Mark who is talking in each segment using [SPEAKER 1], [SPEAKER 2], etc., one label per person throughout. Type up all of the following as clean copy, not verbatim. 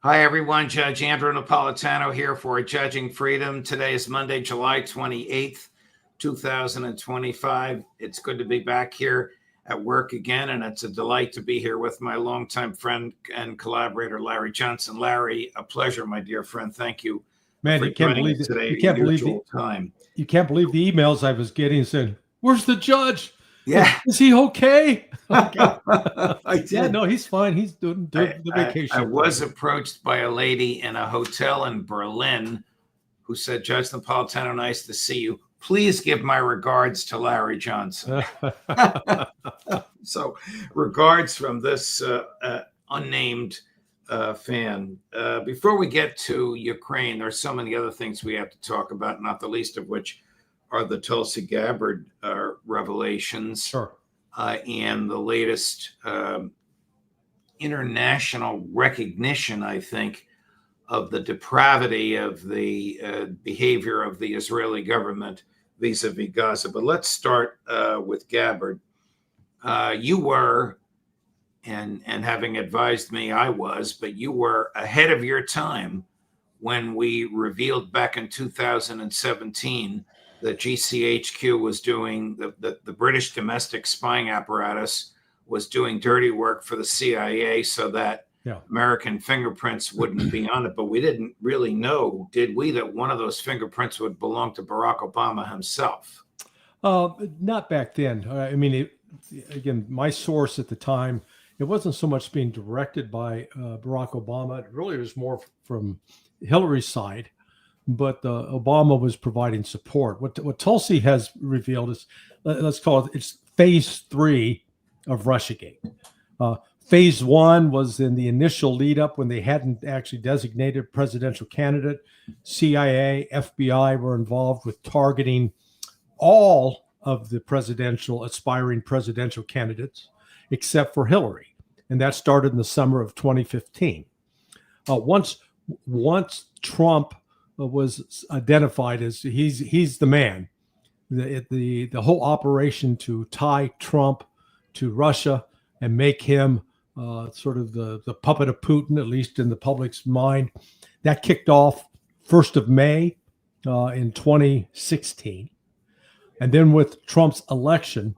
[SPEAKER 1] Hi, everyone. Judge Andrew Napolitano here for Judging Freedom. Today is Monday, July 28th, 2025. It's good to be back here at work again, and it's a delight to be here with my longtime friend and collaborator, Larry Johnson. Larry, a pleasure, my dear friend. Thank you.
[SPEAKER 2] Man, you can't believe
[SPEAKER 1] today.
[SPEAKER 2] You can't believe the emails I was getting saying, "Where's the judge?
[SPEAKER 1] Yeah.
[SPEAKER 2] Is he okay?"
[SPEAKER 1] I did.
[SPEAKER 2] Yeah, no, he's fine. He's doing the vacation.
[SPEAKER 1] I was approached by a lady in a hotel in Berlin who said, "Judge Napolitano, nice to see you. Please give my regards to Larry Johnson." So regards from this unnamed fan. Before we get to Ukraine, there's so many other things we have to talk about, not the least of which are the Tulsi Gabbard revelations.
[SPEAKER 2] Sure.
[SPEAKER 1] And the latest international recognition, I think, of the depravity of the behavior of the Israeli government vis-a-vis Gaza. But let's start with Gabbard. You were, and having advised me, I was, but you were ahead of your time when we revealed back in 2017 that GCHQ was doing, the British domestic spying apparatus was doing dirty work for the CIA so that American fingerprints wouldn't be on it. But we didn't really know, did we, that one of those fingerprints would belong to Barack Obama himself?
[SPEAKER 2] Not back then. I mean, again, my source at the time, it wasn't so much being directed by Barack Obama. It really was more from Hillary's side. But Obama was providing support. What Tulsi has revealed is, let's call it's phase 3 of Russiagate. Phase 1 was in the initial lead up when they hadn't actually designated presidential candidate. CIA, FBI were involved with targeting all of the aspiring presidential candidates, except for Hillary. And that started in the summer of 2015. Once Trump was identified as he's the man. The whole operation to tie Trump to Russia and make him sort of the puppet of Putin, at least in the public's mind, that kicked off 1st of May in 2016. And then with Trump's election,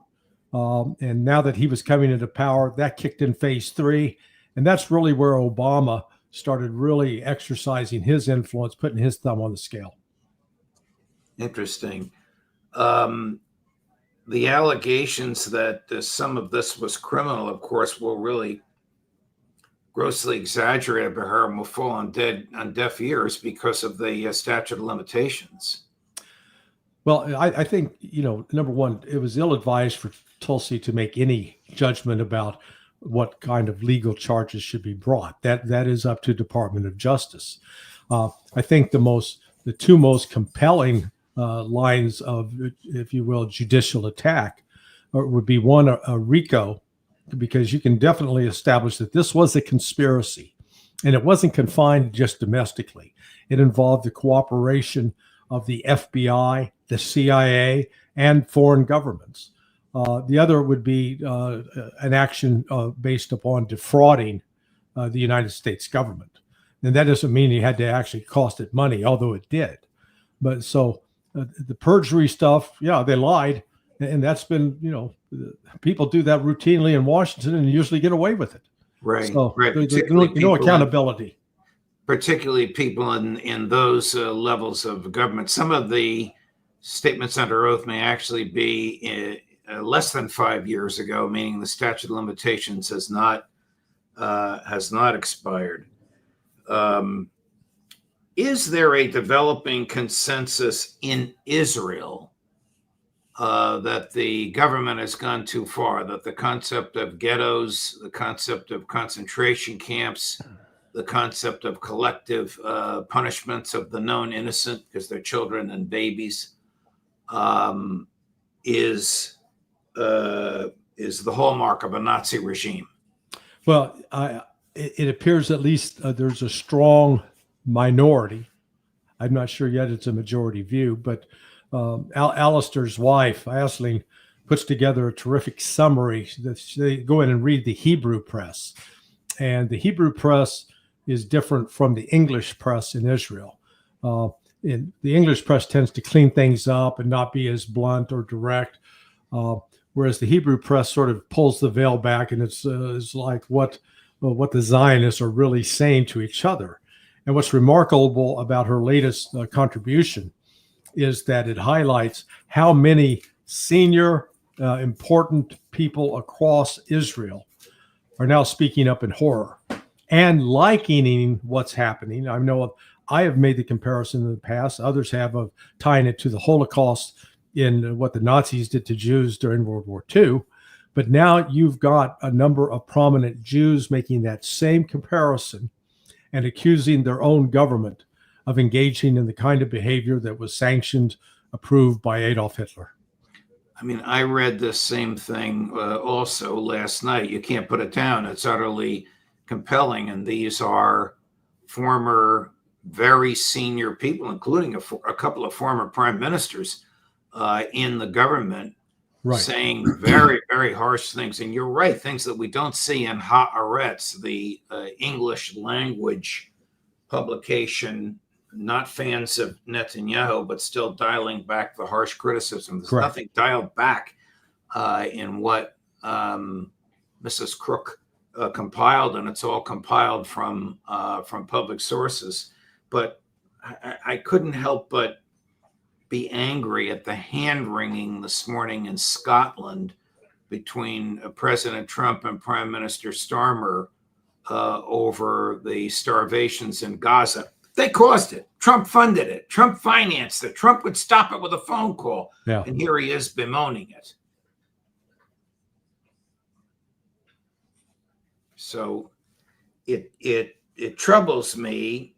[SPEAKER 2] and now that he was coming into power, that kicked in phase 3. And that's really where Obama started really exercising his influence, putting his thumb on the scale.
[SPEAKER 1] Interesting. The allegations that some of this was criminal, of course, were really grossly exaggerated by her and will fall on deaf ears because of the statute of limitations.
[SPEAKER 2] Well, I think, number one, it was ill-advised for Tulsi to make any judgment about what kind of legal charges should be brought. That is up to Department of Justice. I think the two most compelling lines of, if you will, judicial attack would be one, a RICO, because you can definitely establish that this was a conspiracy, and it wasn't confined just domestically. It involved the cooperation of the FBI, the CIA, and foreign governments. The other would be an action based upon defrauding the United States government. And that doesn't mean he had to actually cost it money, although it did. But so the perjury stuff, they lied. And that's been, people do that routinely in Washington and usually get away with it.
[SPEAKER 1] Right.
[SPEAKER 2] So
[SPEAKER 1] right.
[SPEAKER 2] There's no accountability.
[SPEAKER 1] Particularly people in those levels of government. Some of the statements under oath may actually be less than 5 years ago, meaning the statute of limitations has not expired. Is there a developing consensus in Israel that the government has gone too far, that the concept of ghettos, the concept of concentration camps, the concept of collective punishments of the known innocent because they're children and babies is the hallmark of a Nazi regime?
[SPEAKER 2] Well, it appears at least there's a strong minority. I'm not sure yet it's a majority view, but Alistair's wife, Aisling, puts together a terrific summary. They go in and read the Hebrew press. And the Hebrew press is different from the English press in Israel. The English press tends to clean things up and not be as blunt or direct, whereas the Hebrew press sort of pulls the veil back, and it's like what the Zionists are really saying to each other. And what's remarkable about her latest contribution is that it highlights how many senior, important people across Israel are now speaking up in horror and likening what's happening. I know I have made the comparison in the past. Others have, of tying it to the Holocaust in what the Nazis did to Jews during World War II. But now you've got a number of prominent Jews making that same comparison and accusing their own government of engaging in the kind of behavior that was sanctioned, approved by Adolf Hitler.
[SPEAKER 1] I mean, I read this same thing also last night. You can't put it down. It's utterly compelling. And these are former, very senior people, including a couple of former prime ministers in the government, right, saying very, very harsh things. And you're right, things that we don't see in Haaretz, the English language publication. Not fans of Netanyahu, but still dialing back the harsh criticism. There's
[SPEAKER 2] Correct.
[SPEAKER 1] Nothing dialed back in what Mrs. Crook compiled, and it's all compiled from public sources. But I couldn't help but be angry at the hand-wringing this morning in Scotland between President Trump and Prime Minister Starmer over the starvations in Gaza. They caused it. Trump funded it. Trump financed it. Trump would stop it with a phone call.
[SPEAKER 2] Yeah.
[SPEAKER 1] And here he is bemoaning it. So it troubles me.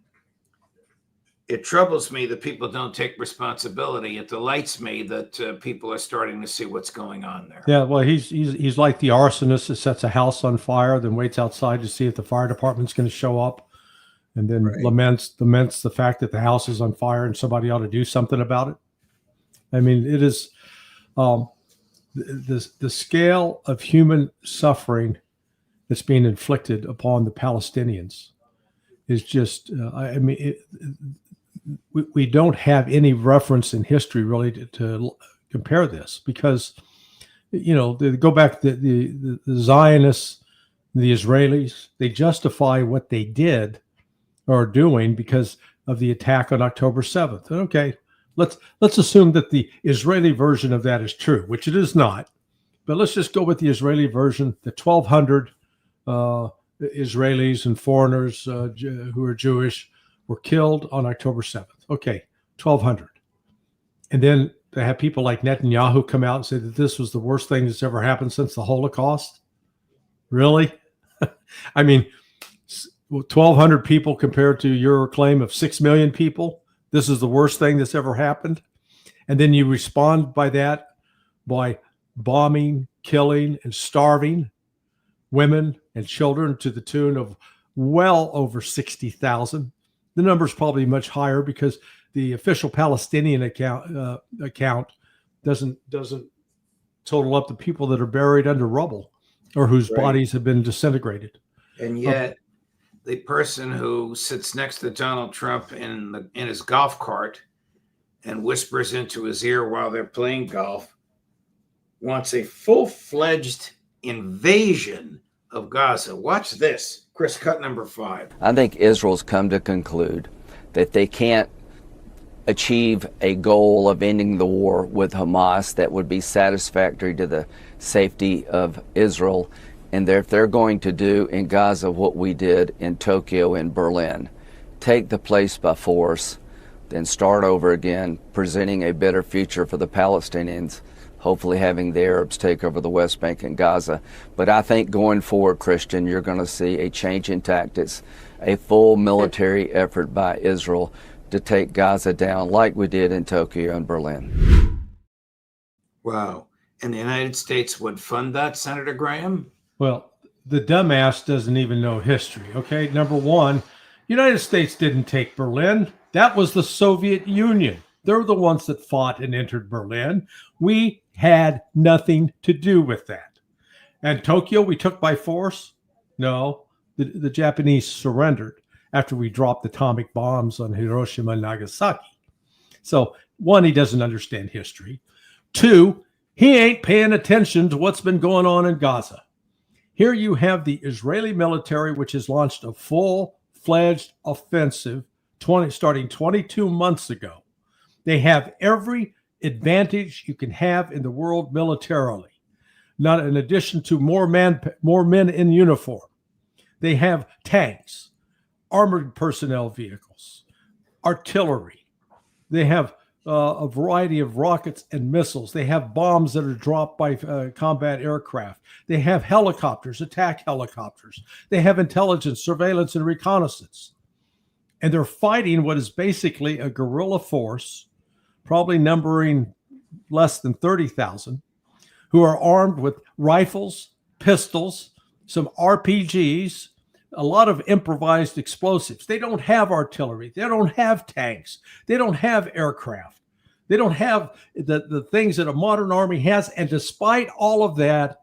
[SPEAKER 1] It troubles me that people don't take responsibility. It delights me that people are starting to see what's going on there.
[SPEAKER 2] Yeah, well, he's like the arsonist that sets a house on fire, then waits outside to see if the fire department's going to show up, and then
[SPEAKER 1] Right.
[SPEAKER 2] laments the fact that the house is on fire and somebody ought to do something about it. I mean, it is the scale of human suffering that's being inflicted upon the Palestinians is just, we don't have any reference in history really to compare this, because, you know, they go back to the Zionists, the Israelis, they justify what they did or are doing because of the attack on October 7th. Okay, let's assume that the Israeli version of that is true, which it is not. But let's just go with the Israeli version. The 1,200 Israelis and foreigners who are Jewish were killed on October 7th. Okay, 1,200. And then they have people like Netanyahu come out and say that this was the worst thing that's ever happened since the Holocaust. Really? I mean, 1,200 people compared to your claim of 6 million people. This is the worst thing that's ever happened. And then you respond by that by bombing, killing, and starving women and children to the tune of well over 60,000. The number is probably much higher because the official Palestinian account doesn't total up the people that are buried under rubble or whose
[SPEAKER 1] Right.
[SPEAKER 2] bodies have been disintegrated.
[SPEAKER 1] And yet, the person who sits next to Donald Trump in his golf cart and whispers into his ear while they're playing golf wants a full-fledged invasion of Gaza. Watch this. Chris, cut number 5.
[SPEAKER 3] I think Israel's come to conclude that they can't achieve a goal of ending the war with Hamas that would be satisfactory to the safety of Israel, and if they're going to do in Gaza what we did in Tokyo and Berlin, take the place by force, then start over again, presenting a better future for the Palestinians, hopefully having the Arabs take over the West Bank and Gaza. But I think going forward, Christian, you're going to see a change in tactics, a full military effort by Israel to take Gaza down like we did in Tokyo and Berlin.
[SPEAKER 1] Wow. And the United States would fund that, Senator Graham?
[SPEAKER 2] Well, the dumbass doesn't even know history, okay? Number one, United States didn't take Berlin. That was the Soviet Union. They're the ones that fought and entered Berlin. We had nothing to do with that. And Tokyo, we took by force? No, the Japanese surrendered. after we dropped atomic bombs on Hiroshima and Nagasaki. So, one, he doesn't understand history. Two, he ain't paying attention to what's been going on in Gaza. Here you have the Israeli military, which has launched a full-fledged offensive starting 22 months ago. They have every advantage you can have in the world militarily, not in addition to more men in uniform. They have tanks, armored personnel vehicles, artillery. They have a variety of rockets and missiles. They have bombs that are dropped by combat aircraft. They have helicopters, attack helicopters. They have intelligence, surveillance, and reconnaissance. And they're fighting what is basically a guerrilla force, probably numbering less than 30,000, who are armed with rifles, pistols, some RPGs, a lot of improvised explosives. They don't have artillery. They don't have tanks. They don't have aircraft. They don't have the things that a modern army has. And despite all of that,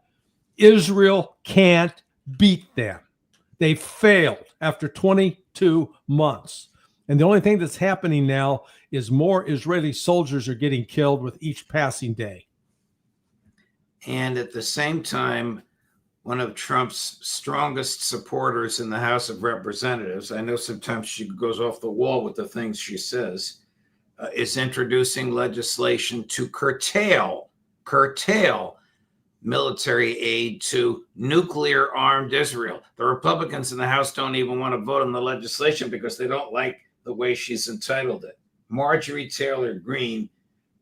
[SPEAKER 2] Israel can't beat them. They failed after 22 months. And the only thing that's happening now is more Israeli soldiers are getting killed with each passing day.
[SPEAKER 1] And at the same time, one of Trump's strongest supporters in the House of Representatives, I know sometimes she goes off the wall with the things she says, is introducing legislation to curtail military aid to nuclear-armed Israel. The Republicans in the House don't even want to vote on the legislation because they don't like the way she's entitled it. Marjorie Taylor Greene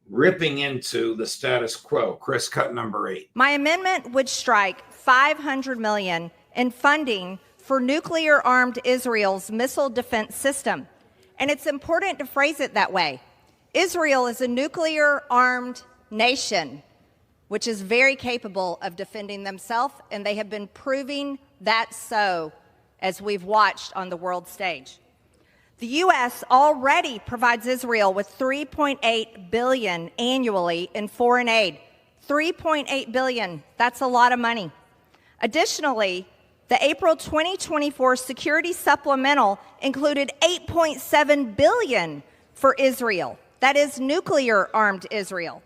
[SPEAKER 1] ripping into the status quo. Chris, cut number 8.
[SPEAKER 4] My amendment would strike $500 million in funding for nuclear-armed Israel's missile defense system. And it's important to phrase it that way. Israel is a nuclear-armed nation, which is very capable of defending themselves, and they have been proving that so as we've watched on the world stage. The U.S. already provides Israel with $3.8 billion annually in foreign aid. $3.8 billion, that's a lot of money. Additionally, the April 2024 security supplemental included $8.7 billion for Israel. That is nuclear-armed Israel.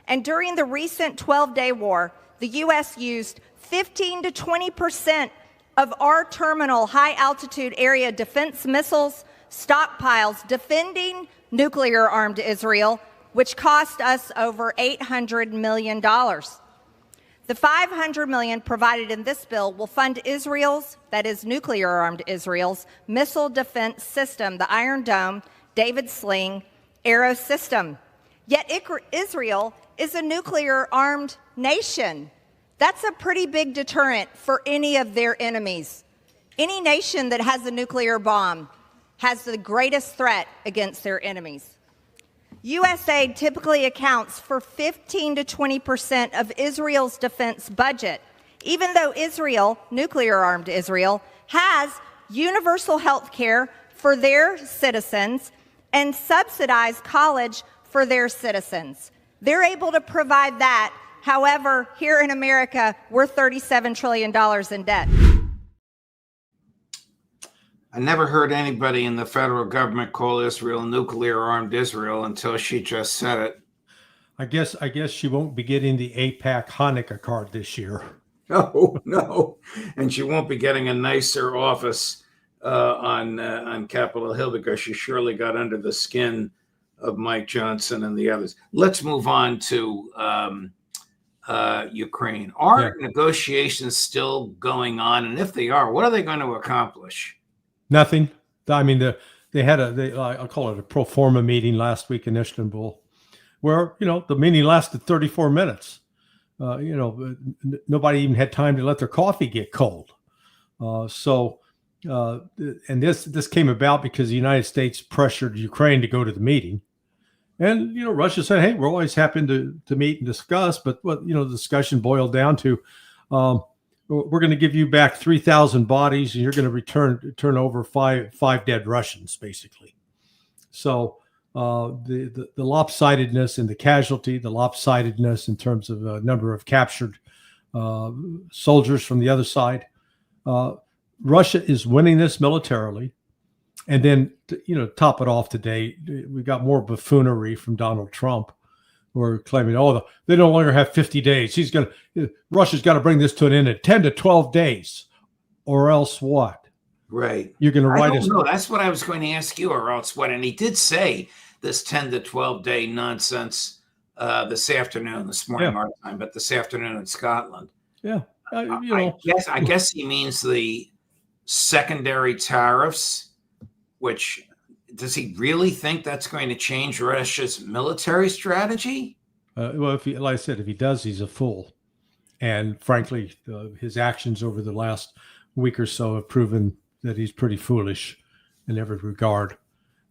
[SPEAKER 4] And during the recent 12-day war, the U.S. used 15 to 20% of our terminal high-altitude area defense missiles stockpiles defending nuclear-armed Israel, which cost us over $800 million. The $500 million provided in this bill will fund Israel's, that is nuclear-armed Israel's, missile defense system, the Iron Dome, David Sling, Arrow system. Yet Israel is a nuclear-armed nation. That's a pretty big deterrent for any of their enemies. Any nation that has a nuclear bomb has the greatest threat against their enemies. U.S. aid typically accounts for 15 to 20% of Israel's defense budget, even though Israel, nuclear-armed Israel, has universal health care for their citizens and subsidized college for their citizens. They're able to provide that. However, here in America, we're $37 trillion in debt.
[SPEAKER 1] I never heard anybody in the federal government call Israel nuclear-armed Israel until she just said it.
[SPEAKER 2] I guess she won't be getting the AIPAC Hanukkah card this year.
[SPEAKER 1] No. And she won't be getting a nicer office on Capitol Hill because she surely got under the skin of Mike Johnson and the others. Let's move on to Ukraine. Are negotiations still going on? And if they are, what are they going to accomplish?
[SPEAKER 2] Nothing. I mean, they had I'll call it a Proforma meeting last week in Istanbul, where, the meeting lasted 34 minutes. Nobody even had time to let their coffee get cold. And this came about because the United States pressured Ukraine to go to the meeting. And, Russia said, hey, we're always happy to meet and discuss. But what, the discussion boiled down to, we're going to give you back 3,000 bodies, and you're going to turn over five dead Russians, basically. So the lopsidedness in the casualty, the lopsidedness in terms of number of captured soldiers from the other side. Russia is winning this militarily. And then, top it off today, we got more buffoonery from Donald Trump. We're claiming, they no longer have 50 days. Russia's got to bring this to an end in 10 to 12 days, or else what?
[SPEAKER 1] Right.
[SPEAKER 2] You're going to write us.
[SPEAKER 1] No, that's what I was going to ask you, or else what? And he did say this 10 to 12 day nonsense this morning our time, but this afternoon in Scotland.
[SPEAKER 2] Yeah.
[SPEAKER 1] I guess he means the secondary tariffs, which does he really think that's going to change Russia's military strategy?
[SPEAKER 2] Well, like I said, if he does, he's a fool. And frankly, his actions over the last week or so have proven that he's pretty foolish in every regard.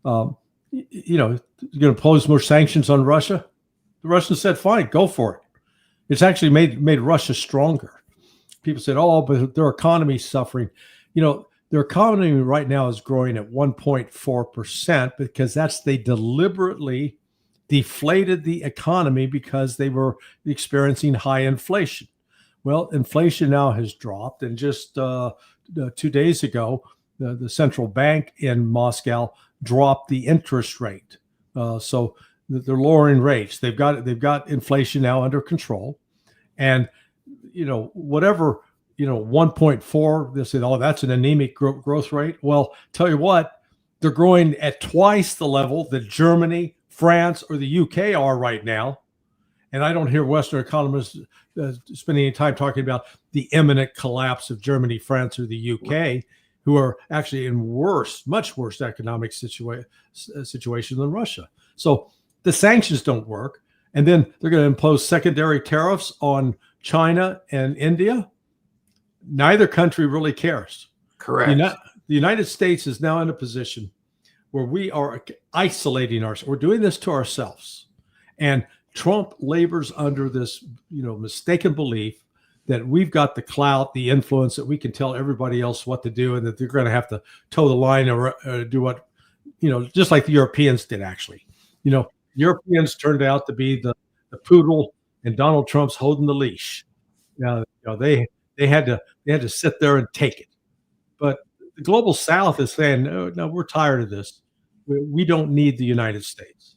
[SPEAKER 2] You're going to impose more sanctions on Russia? The Russians said, fine, go for it. It's actually made Russia stronger. People said, but their economy's suffering. Their economy right now is growing at 1.4% because they deliberately deflated the economy because they were experiencing high inflation. Well, inflation now has dropped, and just 2 days ago, the central bank in Moscow dropped the interest rate. So they're lowering rates. They've got inflation now under control, and whatever. 1.4, they said, that's an anemic growth rate. Well, tell you what, they're growing at twice the level that Germany, France, or the UK are right now. And I don't hear Western economists spending any time talking about the imminent collapse of Germany, France, or the UK, who are actually in much worse economic situation than Russia. So the sanctions don't work. And then they're going to impose secondary tariffs on China and India. Neither country really cares.
[SPEAKER 1] Correct.
[SPEAKER 2] The United States is now in a position where we are isolating ourselves. We're doing this to ourselves. And Trump labors under this, mistaken belief that we've got the clout, the influence, that we can tell everybody else what to do, and that they're going to have to toe the line or do what, just like the Europeans did, actually. Europeans turned out to be the poodle, and Donald Trump's holding the leash. They had to sit there and take it. But the global South is saying, no, we're tired of this. We don't need the United States.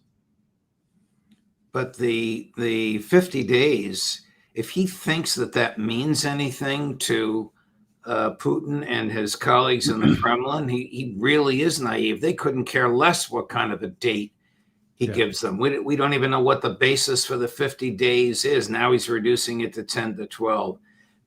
[SPEAKER 1] But the 50 days, if he thinks that means anything to Putin and his colleagues in the Kremlin, he really is naive. They couldn't care less what kind of a date he gives them. We don't even know what the basis for the 50 days is. Now he's reducing it to 10 to 12.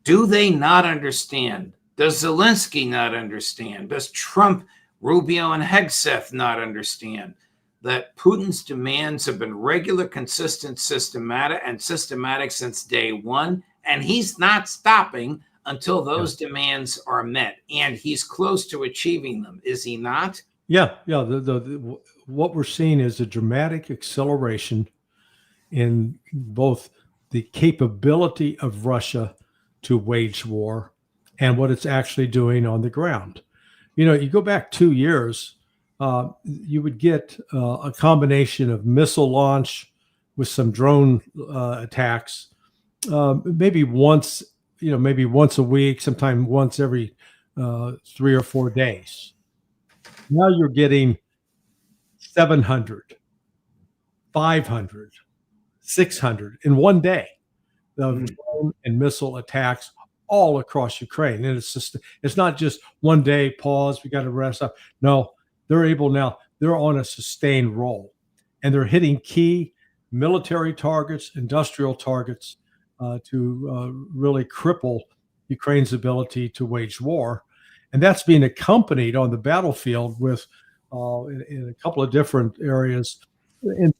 [SPEAKER 1] Do they not understand? Does Zelensky not understand? Does Trump, Rubio, and Hegseth not understand that Putin's demands have been regular, consistent, systematic since day one, and he's not stopping until those demands are met, and he's close to achieving them, is he not?
[SPEAKER 2] Yeah. What we're seeing is a dramatic acceleration in both the capability of Russia to wage war and what it's actually doing on the ground. You go back 2 years, you would get a combination of missile launch with some drone attacks, maybe once a week, sometime once every 3 or 4 days. Now you're getting 700, 500, 600 in one day of drone and missile attacks all across Ukraine. And it's not just one day, pause, we got to rest up. No, they're on a sustained roll, and they're hitting key military targets, industrial targets to really cripple Ukraine's ability to wage war. And that's being accompanied on the battlefield with in a couple of different areas.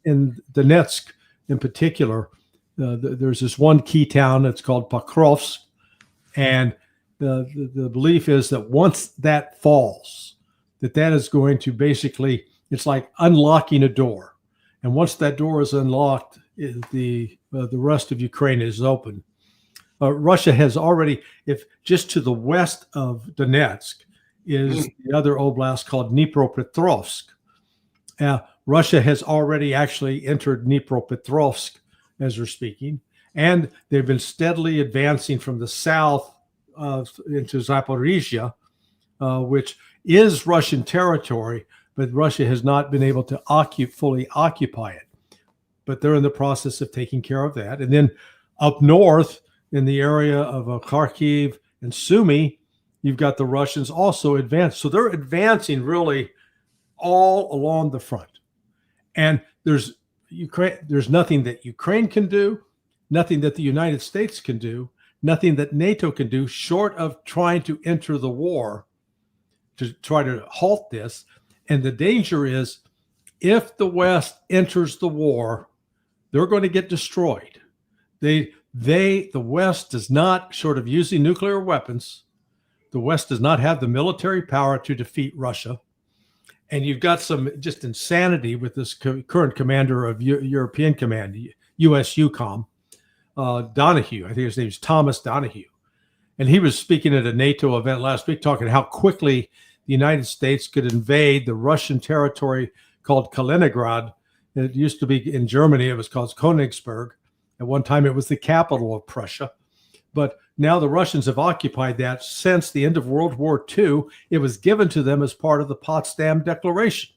[SPEAKER 2] In Donetsk in particular, there's this one key town that's called Pokrovsk, and the belief is that once that falls, that is going to basically, it's like unlocking a door. And once that door is unlocked, the rest of Ukraine is open. Russia has already, if just to the west of Donetsk is the other oblast called Dnipropetrovsk. Russia has already actually entered Dnipropetrovsk as we're speaking, and they've been steadily advancing from the south into Zaporizhia, which is Russian territory, but Russia has not been able to fully occupy it. But they're in the process of taking care of that. And then up north in the area of Kharkiv and Sumy, you've got the Russians also advanced. So they're advancing really all along the front. And there's nothing that Ukraine can do, nothing that the United States can do, nothing that NATO can do, short of trying to enter the war to try to halt this. And the danger is, if the West enters the war, they're going to get destroyed. The West does not, short of using nuclear weapons, the West does not have the military power to defeat Russia. And you've got some just insanity with this current commander of European Command, USUCOM, Donahue. I think his name is Thomas Donahue. And he was speaking at a NATO event last week, talking how quickly the United States could invade the Russian territory called Kaliningrad. It used to be in Germany. It was called Königsberg. At one time, it was the capital of Prussia. But now the Russians have occupied that since the end of World War II. It was given to them as part of the Potsdam Declaration.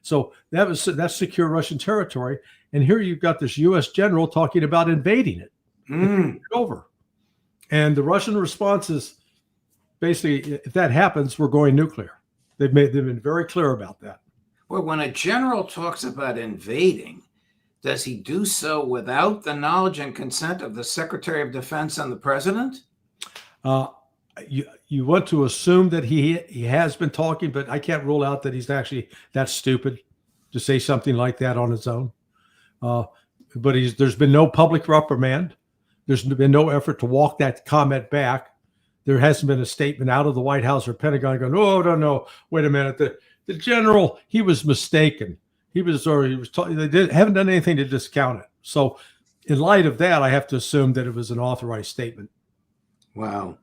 [SPEAKER 2] So that's secure Russian territory. And here you've got this U.S. general talking about invading it. It's over. And the Russian response is basically, if that happens, we're going nuclear. They've been very clear about that.
[SPEAKER 1] Well, when a general talks about invading, does he do so without the knowledge and consent of the Secretary of Defense and the President?
[SPEAKER 2] You want to assume that he has been talking, but I can't rule out that he's actually that stupid to say something like that on his own. But there's been no public reprimand. There's been no effort to walk that comment back. There hasn't been a statement out of the White House or Pentagon going, "Oh, no, wait a minute. The general, he was mistaken. They haven't done anything to discount it." So in light of that, I have to assume that it was an authorized statement.
[SPEAKER 1] Wow.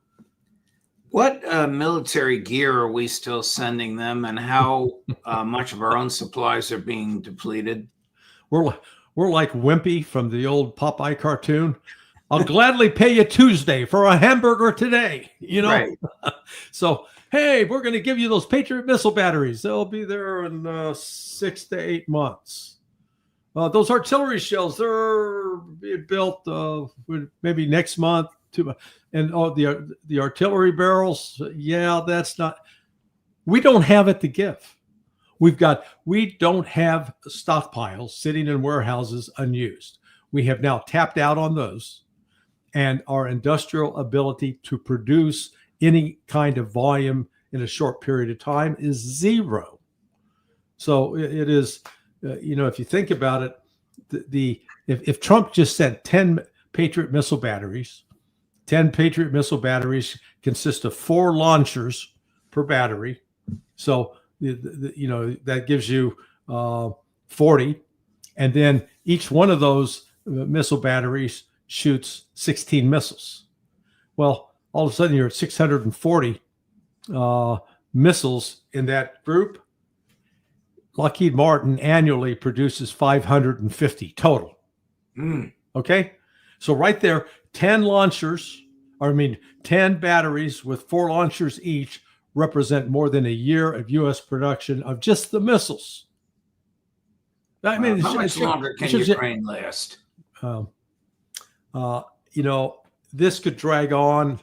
[SPEAKER 1] What military gear are we still sending them, and how much of our own supplies are being depleted?
[SPEAKER 2] We're like Wimpy from the old Popeye cartoon. I'll gladly pay you Tuesday for a hamburger today, Right. So, hey, we're going to give you those Patriot missile batteries. They'll be there in 6 to 8 months. Those artillery shells, they're being built maybe next month. And the artillery barrels, that's not. We don't have it to give. We don't have stockpiles sitting in warehouses unused. We have now tapped out on those, and our industrial ability to produce any kind of volume in a short period of time is zero. So it is, if you think about it, if Trump just sent 10 Patriot missile batteries, 10 Patriot missile batteries consist of 4 launchers per battery. So, that gives you 40. And then each one of those missile batteries shoots 16 missiles. Well, all of a sudden you're at 640 missiles in that group. Lockheed Martin annually produces 550 total. Okay? So right there, 10 batteries with 4 launchers each represent more than a year of U.S. production of just the missiles.
[SPEAKER 1] How much longer can Ukraine last?
[SPEAKER 2] This could drag on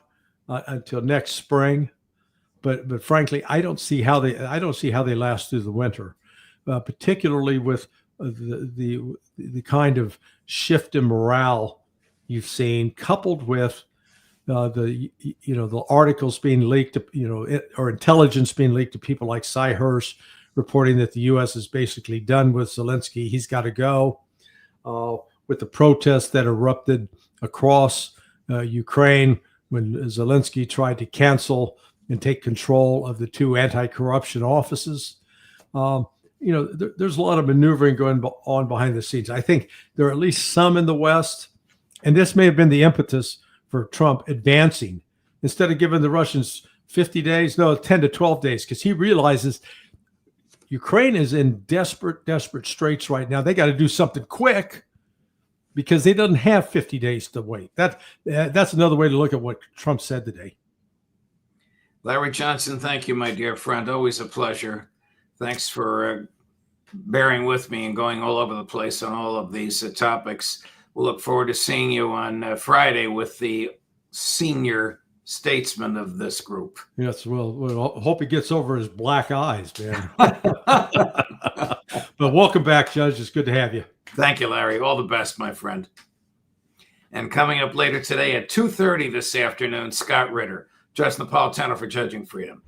[SPEAKER 2] until next spring, but frankly, I don't see how they last through the winter, particularly with the kind of shift in morale you've seen, coupled with the articles being leaked, or intelligence being leaked to people like Cy Hirsch, reporting that the U.S. is basically done with Zelensky. He's got to go. With the protests that erupted across Ukraine when Zelensky tried to cancel and take control of the 2 anti-corruption offices. There's a lot of maneuvering going on behind the scenes. I think there are at least some in the West, and this may have been the impetus for Trump advancing. Instead of giving the Russians 50 days, 10 to 12 days, because he realizes Ukraine is in desperate straits right now. They got to do something quick because they doesn't have 50 days to wait. That's another way to look at what Trump said today.
[SPEAKER 1] Larry Johnson, thank you, my dear friend. Always a pleasure. Thanks for bearing with me and going all over the place on all of these topics. We'll look forward to seeing you on Friday with the senior statesman of this group.
[SPEAKER 2] Yes, well, hope he gets over his black eyes, man. But welcome back, Judge. It's good to have you.
[SPEAKER 1] Thank you, Larry. All the best, my friend. And coming up later today at 2:30 this afternoon, Scott Ritter, Judge Napolitano for Judging Freedom.